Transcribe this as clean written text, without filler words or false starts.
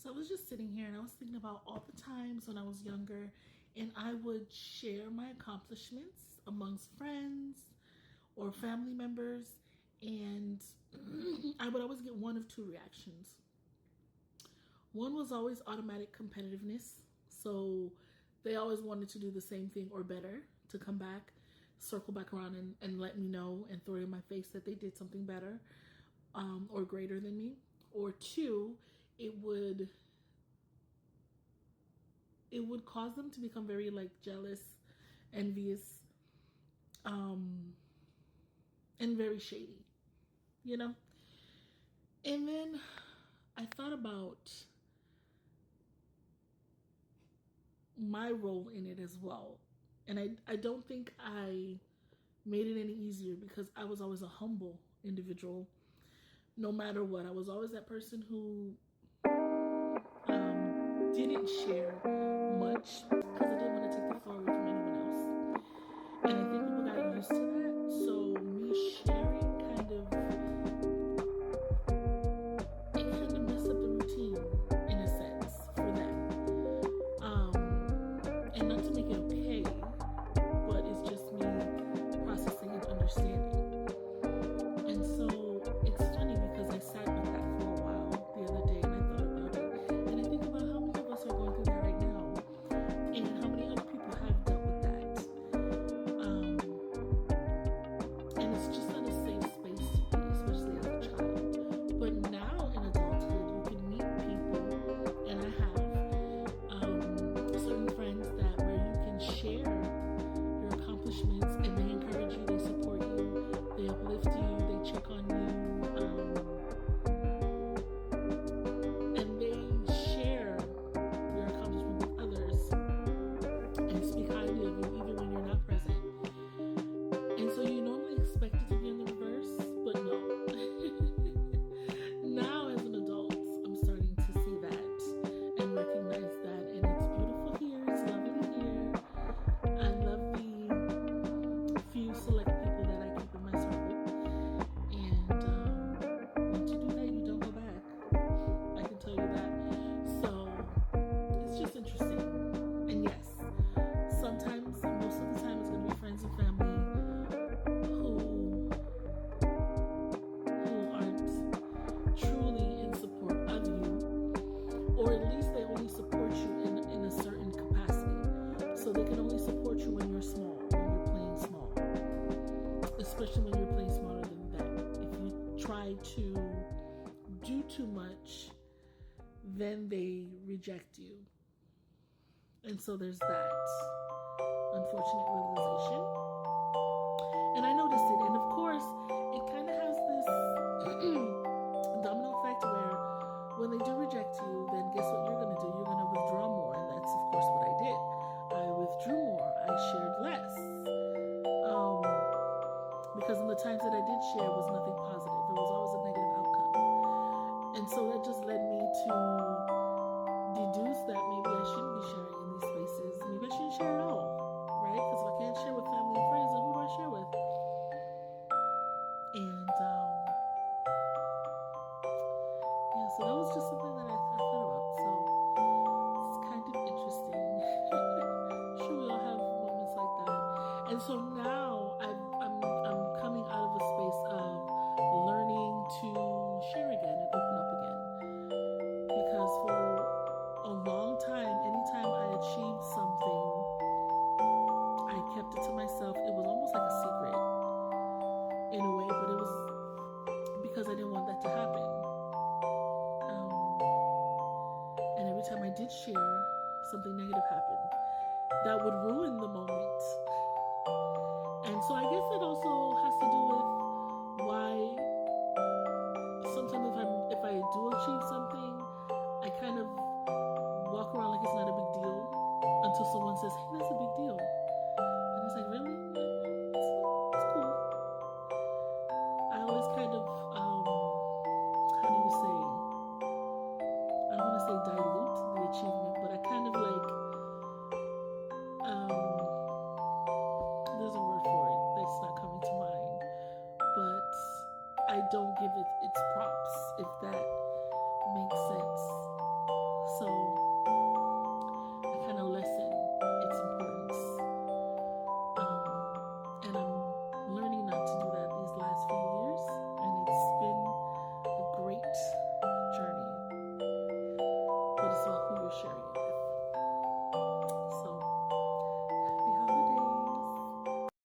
So I was just sitting here and I was thinking about all the times when I was younger and I would share my accomplishments amongst friends or family members, and I would always get one of two reactions. One was always automatic competitiveness. So they always wanted to do the same thing or better, to come back, circle back around and let me know and throw it in my face that they did something better or greater than me. Or two, it would cause them to become very like jealous, envious, and very shady, you know? And then I thought about my role in it as well. And I don't think I made it any easier because I was always a humble individual. No matter what, I was always that person who didn't share much because I didn't want to take the floor away from anyone else. And I think people got used to that. So me sharing it kind of messed up the routine in a sense for them. And not to make it okay, but it's just me processing and understanding. And so it's funny because I sat with that for a while the other day and I thought about it. And I think about how many of us are going through that right now and how many other people have dealt with that. And it's just not a safe space to be, especially as a child. But now in adulthood, you can meet people, and I have certain friends that where you can share your accomplishments and they encourage you, they support you, they uplift you, they check on you, and they share your accomplishment with others and speak highly of you even when you're not present. And so you normally expect it to be in the reverse, but no. Now as an adult, I'm starting to see that and recognize that, and it's beautiful here, it's lovely here. I love the few select people that I keep in my circle, and once you do that, you don't go back. I can tell you that. So it's just interesting. And yes, sometimes, most of the time, it's going to be friends and family who aren't truly in support of you, or at least they only support you in a certain capacity. So they can only support you when you're small, when you're playing small, especially when you're playing smaller than them. If you try to do too much, then they reject you. And so there's that unfortunate realization. And I noticed it. And of course, it kind of has this domino effect where when they do reject you, then guess what you're going to do? You're going to withdraw more. And that's, of course, what I did. I withdrew more. I shared less. Because in the times that I did share, it was nothing positive. It was always a negative outcome. And so that just led me to deduce that maybe I shouldn't be sharing in these spaces. Maybe I shouldn't share at all, right? Because if I can't share with family and friends, then who do I share with? And yeah, so that was just something that I thought about. So it's kind of interesting. Sure, we all have moments like that. And so now I'm coming out of a space of learning to share again and open up again. Because for a long time, anytime I achieved something, I kept it to myself. It was almost like a secret in a way, but it was because I didn't want that to happen. And every time I did share, something negative happened that would ruin the moment. And so I guess it also has to do with why sometimes if I do achieve something, I kind of walk around like it's not a big deal until someone says, hey, that's a big deal. And it's like, really? It's cool. I always kind of, how do you say, I don't want to say dilute the achievement, but I kind of like, there's a word for it that's not coming to mind, but I don't give it its props, if that makes sense. you're sharing it.